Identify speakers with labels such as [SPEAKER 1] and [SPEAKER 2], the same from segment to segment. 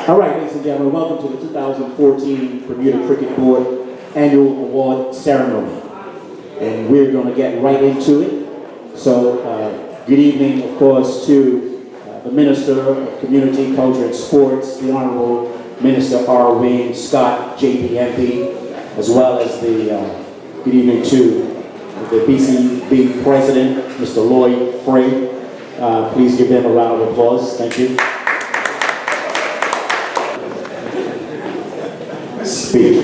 [SPEAKER 1] All right, ladies and gentlemen, welcome to the 2014 Bermuda Cricket Board Annual Award Ceremony. And we're going to get right into it. So, good evening, of course, to the Minister of Community, Culture and Sports, the Honorable Minister R. Wayne Scott, JPMP, as well as the good evening to the BCB President, Mr. Lloyd Frey. Please give them a round of applause. Thank you. Speak.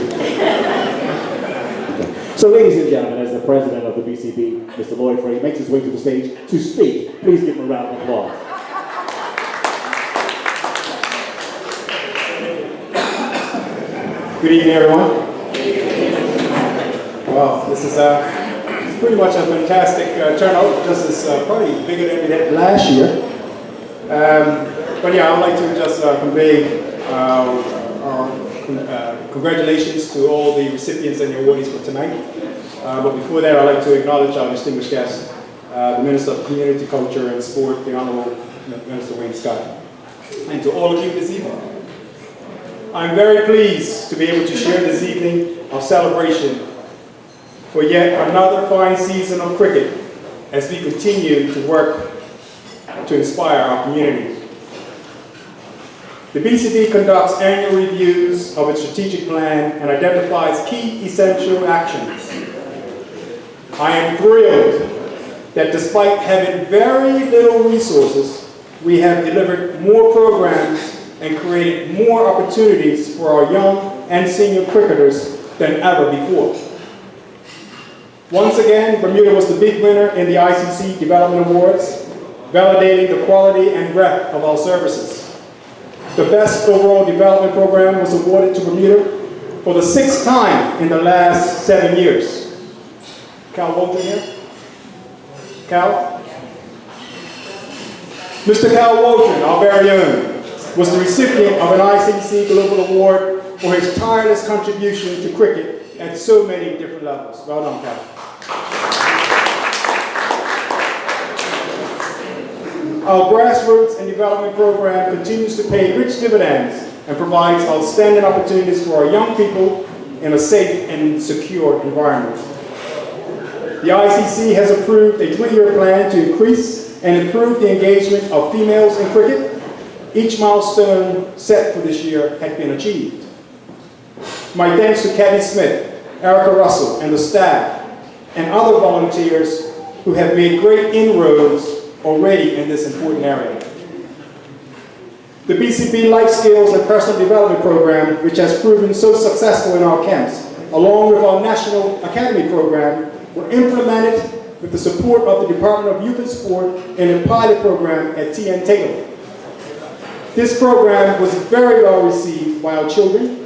[SPEAKER 1] So, ladies and gentlemen, as the President of the BCB, Mr. Lloyd Frey, makes his way to the stage to speak, please give him a round of applause.
[SPEAKER 2] Good evening, everyone. Well, this is pretty much a fantastic turnout. This is probably bigger than we had last year. But yeah, I'd like to just convey our congratulations to all the recipients and the awardees for tonight. But before that, I'd like to acknowledge our distinguished guests, the Minister of Community, Culture and Sport, the Honorable Minister Wayne Scott, and to all of you this evening. I'm very pleased to be able to share this evening of celebration for yet another fine season of cricket as we continue to work to inspire our community. The BCB conducts annual reviews of its strategic plan and identifies key essential actions. I am thrilled that despite having very little resources, we have delivered more programs and created more opportunities for our young and senior cricketers than ever before. Once again, Bermuda was the big winner in the ICC Development Awards, validating the quality and breadth of our services. The best overall development program was awarded to Bermuda for the 6th time in the last 7 years. Cal Waldron here? Cal? Mr. Cal Waldron, our very own, was the recipient of an ICC Global Award for his tireless contribution to cricket at so many different levels. Well done, Cal. Our grassroots and development program continues to pay rich dividends and provides outstanding opportunities for our young people in a safe and secure environment. The ICC has approved a 3-year plan to increase and improve the engagement of females in cricket. Each milestone set for this year had been achieved. My thanks to Kathy Smith, Erica Russell, and the staff, and other volunteers who have made great inroads already in this important area. The BCB Life Skills and Personal Development Program, which has proven so successful in our camps, along with our National Academy Program, were implemented with the support of the Department of Youth and Sport in a pilot program at TN Taylor. This program was very well received by our children,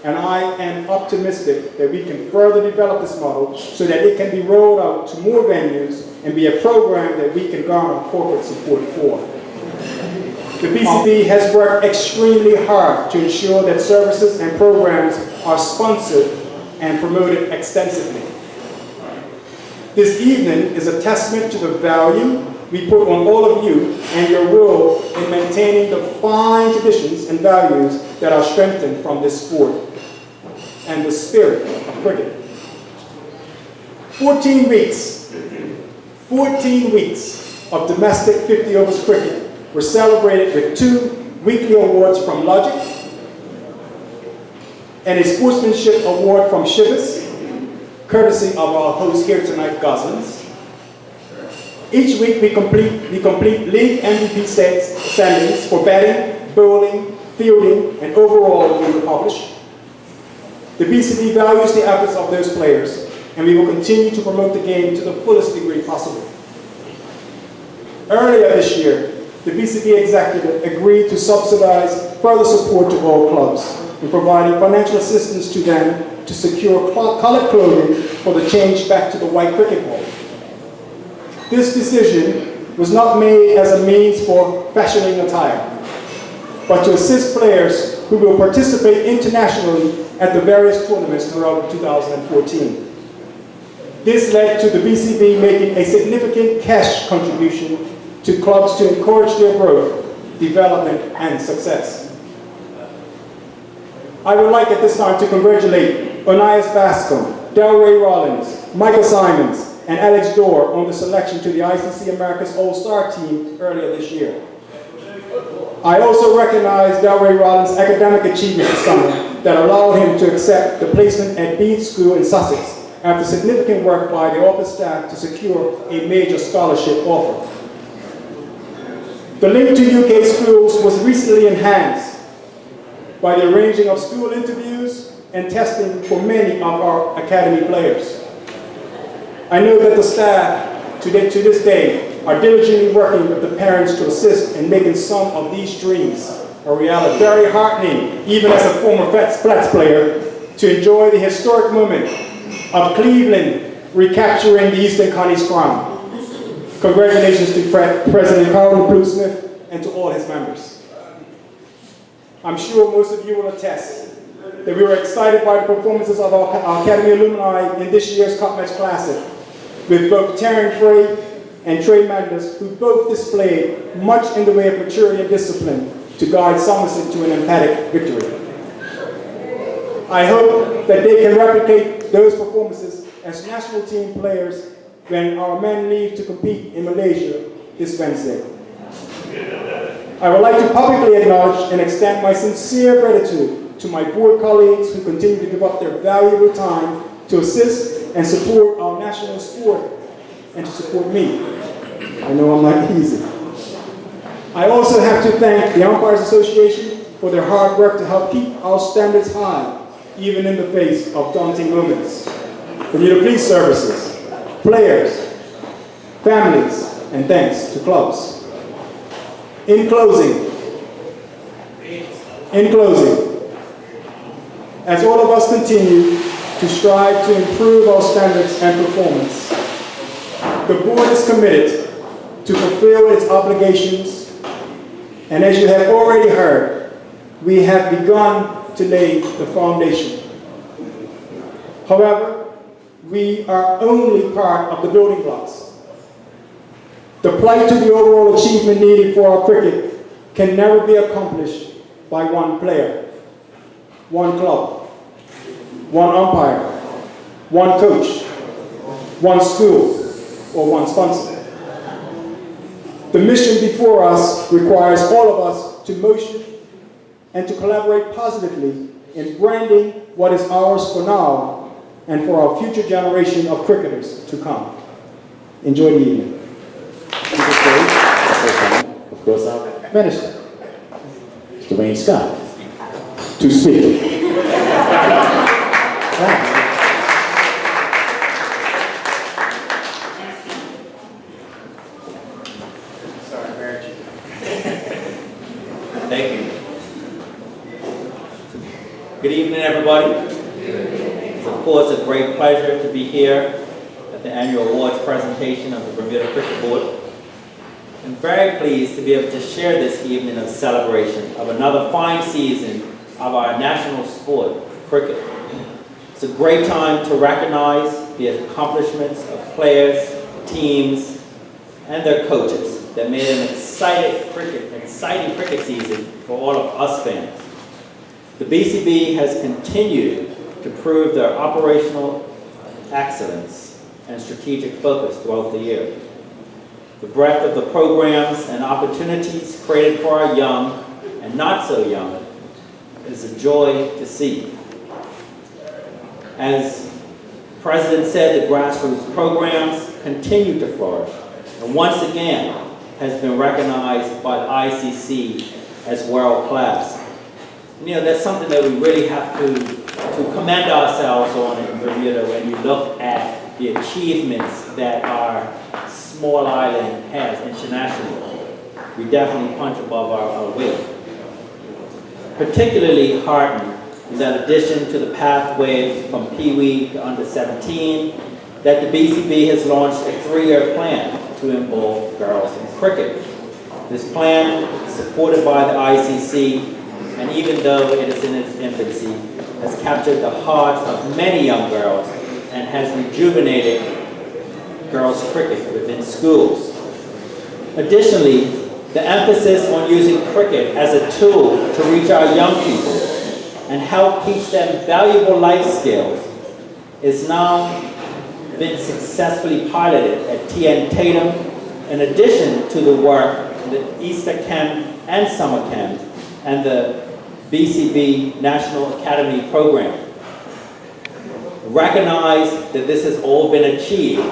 [SPEAKER 2] and I am optimistic that we can further develop this model so that it can be rolled out to more venues and be a program that we can garner corporate support for. The BCB has worked extremely hard to ensure that services and programs are sponsored and promoted extensively. This evening is a testament to the value we put on all of you and your role in maintaining the fine traditions and values that are strengthened from this sport and the spirit of cricket. 14 weeks of domestic 50 overs cricket were celebrated with 2 weekly awards from Logic and a sportsmanship award from Shivers, courtesy of our host here tonight, Goslings. Each week we complete league MVP standings for batting, bowling, fielding, and overall we will publish. The BCB values the efforts of those players, and we will continue to promote the game to the fullest degree possible. Earlier this year, the BCB executive agreed to subsidize further support to all clubs in providing financial assistance to them to secure colored clothing for the change back to the white cricket ball. This decision was not made as a means for fashioning attire, but to assist players who will participate internationally at the various tournaments throughout 2014. This led to the BCB making a significant cash contribution to clubs to encourage their growth, development, and success. I would like at this time to congratulate Onias Bascom, Delray Rollins, Michael Simons, and Alex Dorr on the selection to the ICC America's All-Star team earlier this year. I also recognize Delray Rollins' academic achievement this summer that allowed him to accept the placement at Bede School in Sussex after significant work by the office staff to secure a major scholarship offer. The link to UK schools was recently enhanced by the arranging of school interviews and testing for many of our academy players. I know that the staff to this day are diligently working with the parents to assist in making some of these dreams a reality. Very heartening, even as a former flats player, to enjoy the historic moment of Cleveland recapturing the Eastern Connie's crown. Congratulations to President Carl Bluesmith and to all his members. I'm sure most of you will attest that we were excited by the performances of our Academy alumni in this year's Cup Match Classic, with both Taryn Frey and Trey Mendes, who both displayed much in the way of maturity and discipline to guide Somerset to an emphatic victory. I hope that they can replicate those performances as national team players when our men leave to compete in Malaysia this Wednesday. I would like to publicly acknowledge and extend my sincere gratitude to my board colleagues who continue to give up their valuable time to assist and support our national sport and to support me. I know I'm not easy. I also have to thank the Umpires Association for their hard work to help keep our standards high, even in the face of daunting moments. Bermuda Police Services, players, families, and thanks to clubs. In closing, as all of us continue to strive to improve our standards and performance, the board is committed to fulfill its obligations, and as you have already heard, we have begun to lay the foundation. However, we are only part of the building blocks. The plight to the overall achievement needed for our cricket can never be accomplished by one player, one club, one umpire, one coach, one school, or one sponsor. The mission before us requires all of us to motion and to collaborate positively in branding what is ours for now and for our future generation of cricketers to come. Enjoy the evening.
[SPEAKER 1] Of course, our minister, Mr. Wayne Scott, to speak.
[SPEAKER 3] Thank you. Good evening, everybody. It's of course a great pleasure to be here at the annual awards presentation of the Bermuda Cricket Board. I'm very pleased to be able to share this evening of celebration of another fine season of our national sport, cricket. It's a great time to recognize the accomplishments of players, teams, and their coaches that made an exciting cricket season for all of us fans. The BCB has continued to prove their operational excellence and strategic focus throughout the year. The breadth of the programs and opportunities created for our young and not so young is a joy to see. As the President said, the grassroots programs continue to flourish and once again has been recognized by the ICC as world class. You know, that's something that we really have to commend ourselves on in Bermuda when you look at the achievements that our small island has internationally. We definitely punch above our weight. Particularly heartened is that addition to the pathways from Pee Wee to under 17, that the BCB has launched a 3-year plan to involve girls in cricket. This plan is supported by the ICC, and even though it is in its infancy, has captured the hearts of many young girls and has rejuvenated girls' cricket within schools. Additionally, the emphasis on using cricket as a tool to reach our young people and help teach them valuable life skills is now been successfully piloted at TN Tatum, in addition to the work in the Easter Camp and Summer Camp and the BCB National Academy program. Recognize that this has all been achieved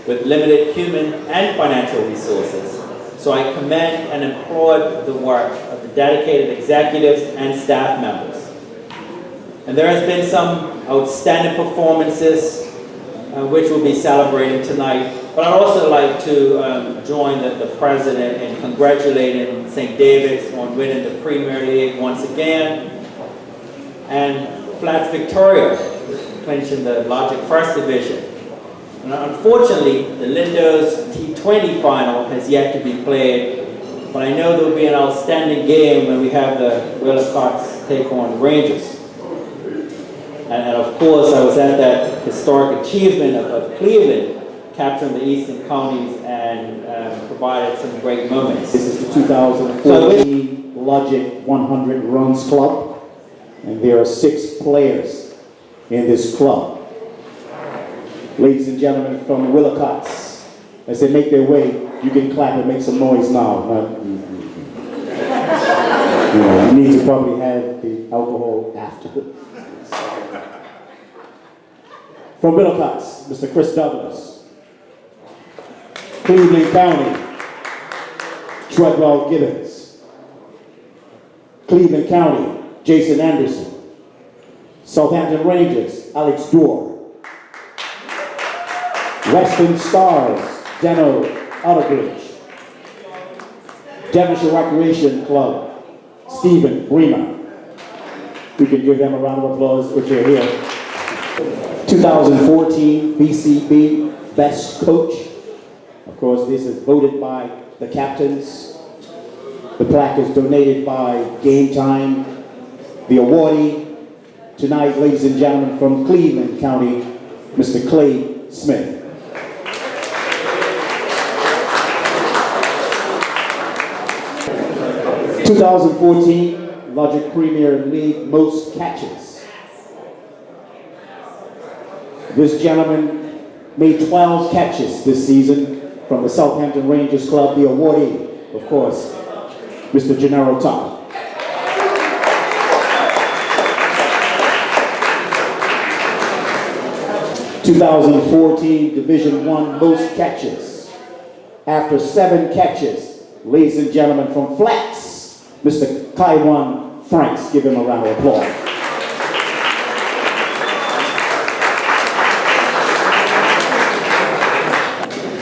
[SPEAKER 3] with limited human and financial resources, so I commend and applaud the work of the dedicated executives and staff members. And there has been some outstanding performances which we'll be celebrating tonight. But I'd also like to join the President in congratulating St. David's on winning the Premier League once again, and Flats Victoria clinching the Logic First Division. And unfortunately, the Lindos T20 final has yet to be played, but I know there will be an outstanding game when we have the Willicotts take on Rangers. And of course, I was at that historic achievement of Cleveland, capturing the Eastern Counties and provided some great moments.
[SPEAKER 1] This is the 2014 Logic 100 Runs Club, and there are 6 players in this club. Ladies and gentlemen from Willicotts, as they make their way, you can clap and make some noise now. You need to probably have the alcohol after. From Willicotts, Mr. Chris Douglas. Cleveland County, Treadwell Gibbons. Cleveland County, Jason Anderson. Southampton Rangers, Alex Dorr. Western Stars, Deno Utterbridge. Devonshire Recreation Club, Stephen Bremer. We can give them a round of applause if they're here. 2014 BCB Best Coach. Of course, this is voted by the captains. The plaque is donated by Game Time. The awardee tonight, ladies and gentlemen, from Cleveland County, Mr. Clay Smith. (2014) Logic Premier League Most Catches. This gentleman made 12 catches this season from the Southampton Rangers Club. The awardee, of course, Mr. Gennaro Tucker. (2014) Division I Most Catches. After 7 catches, ladies and gentlemen, from Flats, Mr. Kaiwan Franks. Give him a round of applause.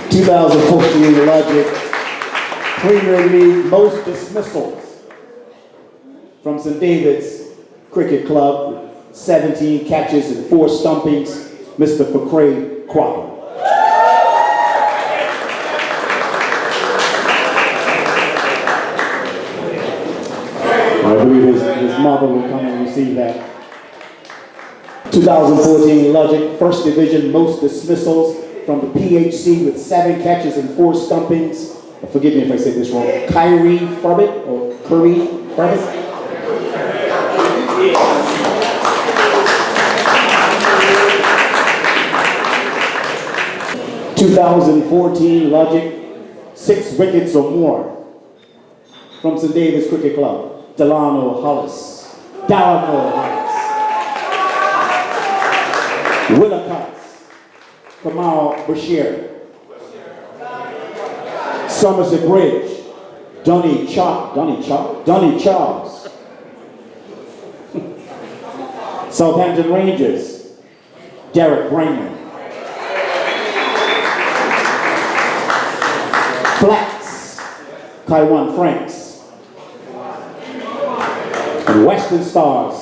[SPEAKER 1] 2014 Logic Premier League Most Dismissals. From St. David's Cricket Club, 17 catches and 4 stumpings, Mr. Fakray Cropper. I believe his mother will come and receive that. 2014 Logic First Division Most Dismissals. From the PHC with 7 catches and 4 stumpings. Forgive me if I say this wrong. Kyrie Furbit or Curry Furbit. (2014) Logic 6 wickets or more. From St. David's Cricket Club, Delano Hollis. Willicotts, Kamal Bashir. Somerset Bridge, Donnie Charles. Southampton Rangers, Derek Brayman. Flats, Kaiwan Franks. And Western Stars,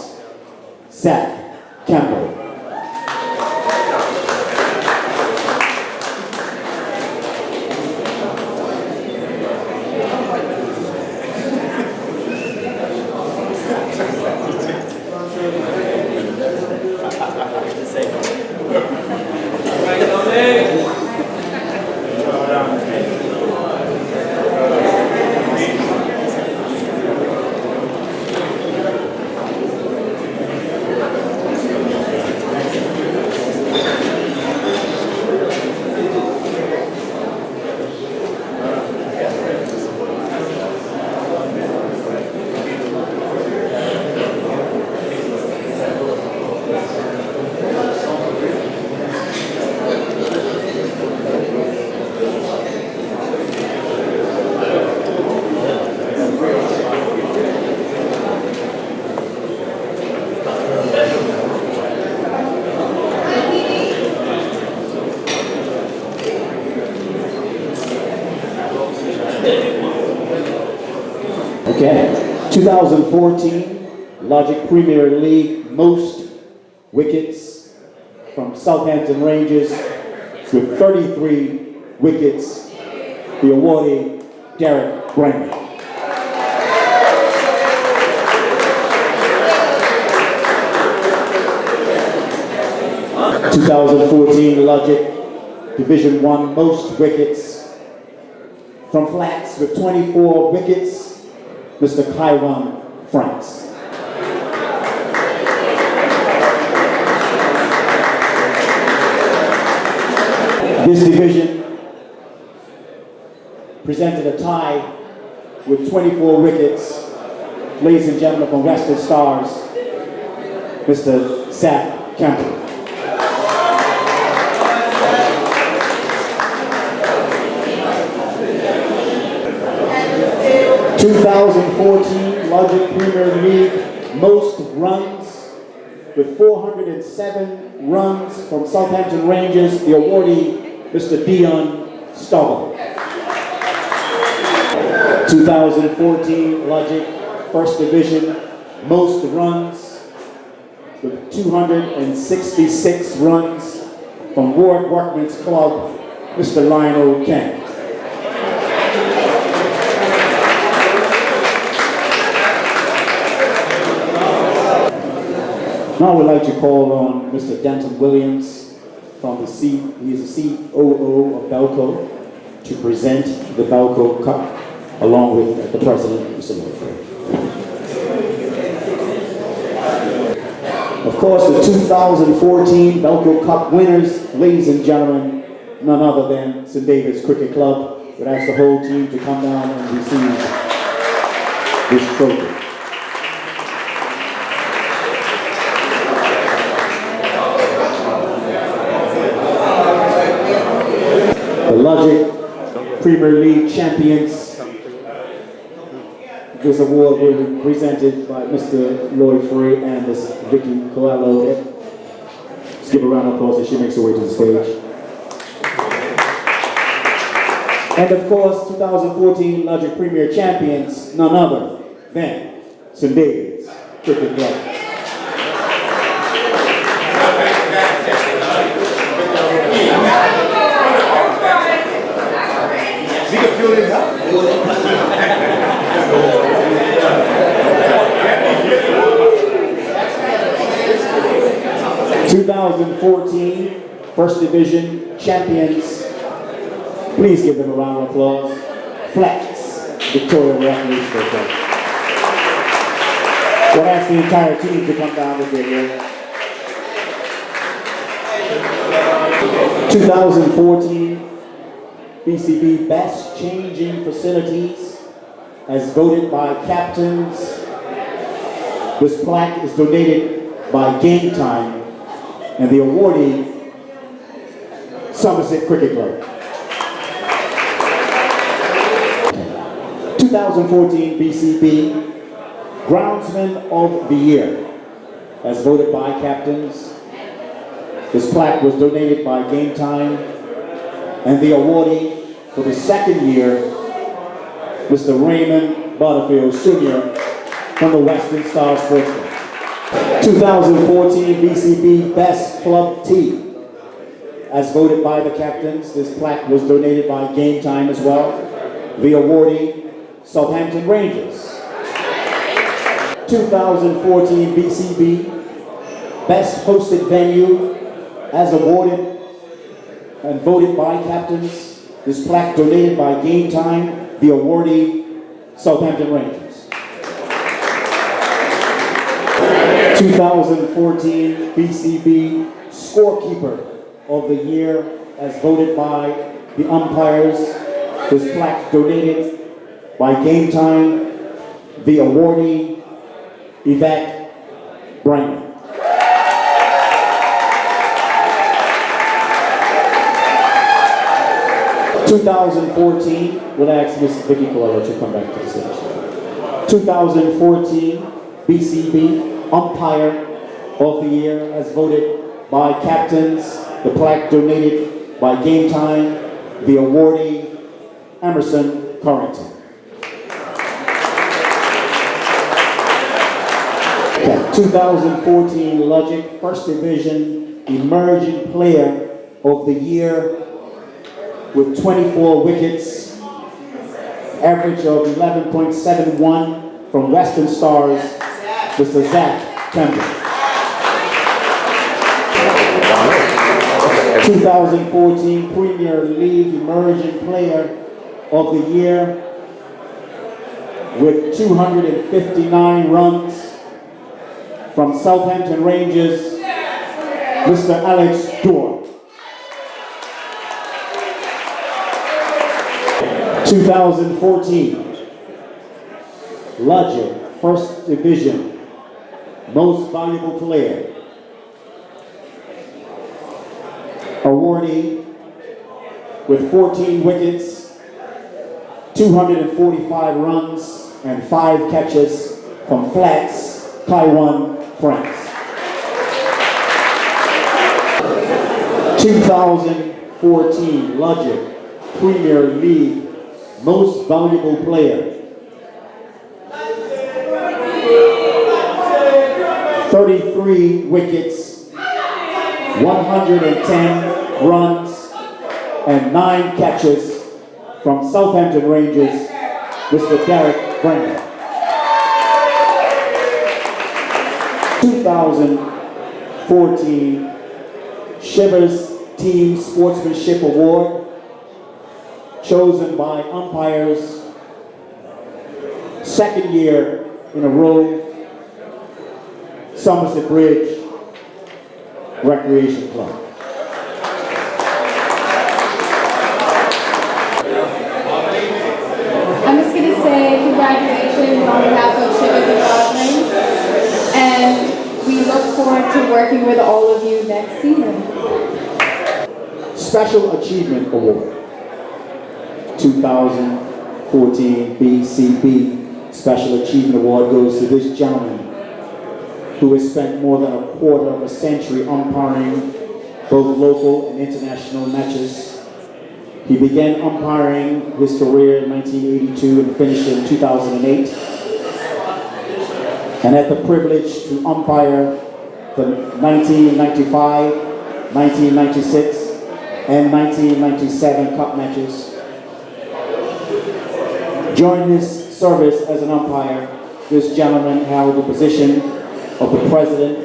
[SPEAKER 1] Seth Campbell. Okay. 2014 Logic Premier League most wickets from Southampton Rangers with 33 wickets, the awardee Derek Brennan. (2014 Logic Division 1 most wickets from flats with 24 wickets, Mr. Kyron Franks. This division presented a tie with 24 wickets, ladies and gentlemen, from Western Stars, Mr. Seth Campbell. (2014 Logic Premier League most runs with 407 runs from Southampton Rangers, the awardee Mr. Dion Stubble. 2014 Logic First Division most runs with 266 runs from Ward Workmen's Club, Mr. Lionel Kent. Now we'd like to call on Mr. Denton Williams from the he is the COO of Belco, to present the Belco Cup along with the President, Mr. Lloyd. Of course, the 2014 Belco Cup winners, ladies and gentlemen, none other than St. David's Cricket Club. Would ask the whole team to come down and receive this trophy. The Logic Premier League champions. This award will be presented by Mr. Lloyd Frey and Ms. Vicky Coelho. Let's give a round of applause as she makes her way to the stage. And of course, 2014 Logic Premier champions, none other than St. David's Cricket Club.
[SPEAKER 4] You can feel it up.
[SPEAKER 1] 2014 First Division champions. Please give them a round of applause. Flats, Victoria Referees for that. We'll ask the entire team to come down with their gear. 2014 BCB Best Changing Facilities, as voted by captains. This plaque is donated by Game Time and the awardee, Somerset Cricket Club. 2014 BCB Groundsman of the Year, as voted by captains. This plaque was donated by Game Time and the awardee for the second year, Mr. Raymond Butterfield Sr. from the Western Star Sports Club. 2014 BCB Best Club Tee, as voted by the captains. This plaque was donated by Game Time as well. The awardee, Southampton Rangers. 2014 BCB Best Hosted Venue, as awarded and voted by captains. This plaque donated by Game Time, the awardee, Southampton Rangers. 2014 BCB Scorekeeper of the Year, as voted by the umpires. This plaque donated by Game Time, the awardee, Yvette Brandon. 2014, we'll ask Ms. Vicky Coelho to come back to the stage. 2014 BCB Umpire of the Year, as voted by captains. The plaque donated by Game Time, the awardee, Emerson Corrington. 2014 Logic First Division Emerging Player of the Year with 24 wickets, average of 11.71 from Western Stars, Mr. Zach Campbell. 2014 Premier League Emerging Player of the Year with 259 runs from Southampton Rangers, Mr. Alex Dorr. 2014 Logic First Division Most Valuable Player awardee with 14 wickets, 245 runs, and 5 catches from Flats, Taiwan, France. 2014 Logic Premier League Most Valuable Player. 33 wickets, 110 runs, and 9 catches from Southampton Rangers, Mr. Derek Brandon. 2014 Shivers Team Sportsmanship Award, chosen by umpires, second year in a row, Somerset Bridge Recreation Club.
[SPEAKER 5] I'm just going to say congratulations on behalf of Shivers and Roslyn, and we look forward to working with all of you next season.
[SPEAKER 1] Special Achievement Award, 2014 BCB Special Achievement Award goes to this gentleman who has spent more than a quarter of a century umpiring both local and international matches. He began umpiring his career in 1982 and finished in 2008, and had the privilege to umpire the 1995, 1996, and 1997 Cup matches. During his service as an umpire, this gentleman held the position of the president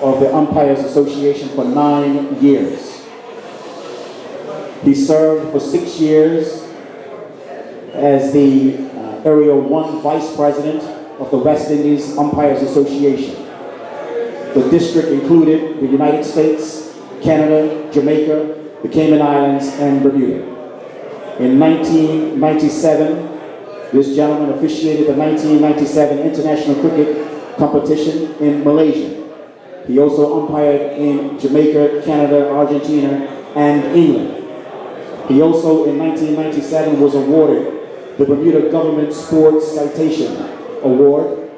[SPEAKER 1] of the Umpires Association for 9 years. He served for 6 years as the Area 1 Vice President of the West Indies Umpires Association. The district included the United States, Canada, Jamaica, the Cayman Islands, and Bermuda. In 1997, this gentleman officiated the 1997 International Cricket Competition in Malaysia. He also umpired in Jamaica, Canada, Argentina, and England. He also, in 1997, was awarded the Bermuda Government Sports Citation Award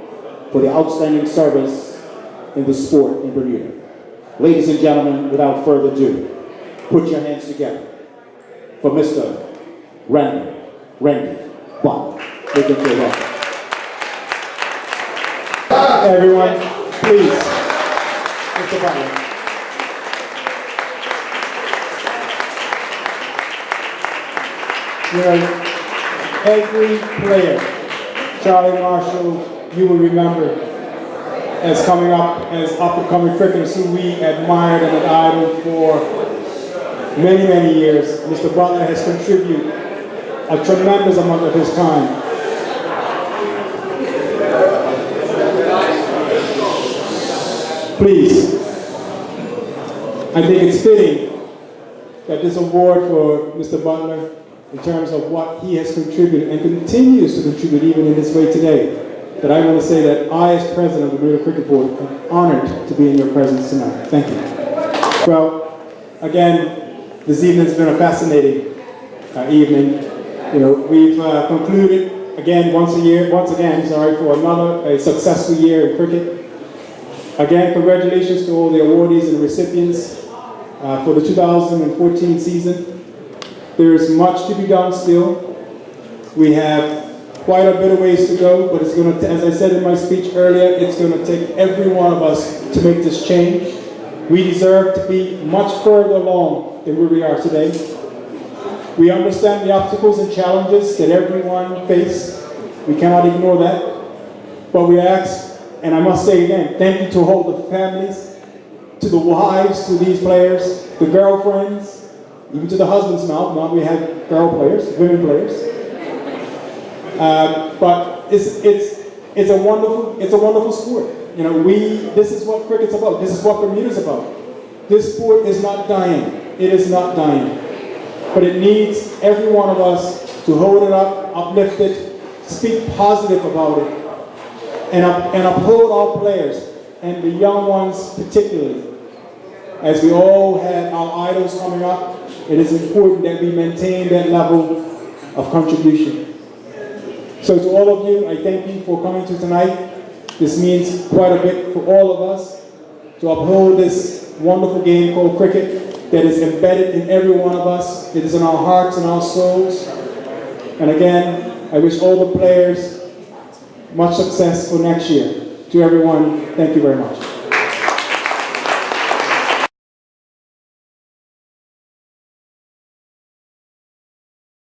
[SPEAKER 1] for the outstanding service in the sport in Bermuda. Ladies and gentlemen, without further ado, put your hands together for Mr. Randy Bond. Make him feel welcome.
[SPEAKER 2] Everyone, please, Mr. Butler. You know, every player, Charlie Marshall, you will remember as coming up as up-and-coming cricketers who we admired and idoled for many, many years. Mr. Butler has contributed a tremendous amount of his time. Please, I think it's fitting that this award for Mr. Butler, in terms of what he has contributed and continues to contribute even in this way today, that I want to say that I, as president of the Bermuda Cricket Board, am honored to be in your presence tonight. Thank you. Well, again, this evening has been a fascinating evening. You know, we've concluded again once again, for a successful year in cricket. Again, congratulations to all the awardees and recipients for the 2014 season. There is much to be done still. We have quite a bit of ways to go, but it's going to, as I said in my speech earlier, it's going to take every one of us to make this change. We deserve to be much further along than where we are today. We understand the obstacles and challenges that everyone faces. We cannot ignore that. But we ask, and I must say again, thank you to all the families, to the wives, to these players, the girlfriends, even to the husbands now. Now we have girl players, women players. But it's a wonderful sport. You know, this is what cricket's about. This is what Bermuda's about. This sport is not dying. It is not dying. But it needs every one of us to hold it up, uplift it, speak positive about it, and uphold our players, and the young ones particularly. As we all have our idols coming up, it is important that we maintain that level of contribution. So to all of you, I thank you for coming to tonight. This means quite a bit for all of us to uphold this wonderful game called cricket that is embedded in every one of us. It is in our hearts and our souls. And again, I wish all the players much success for next year. To everyone, thank you very much.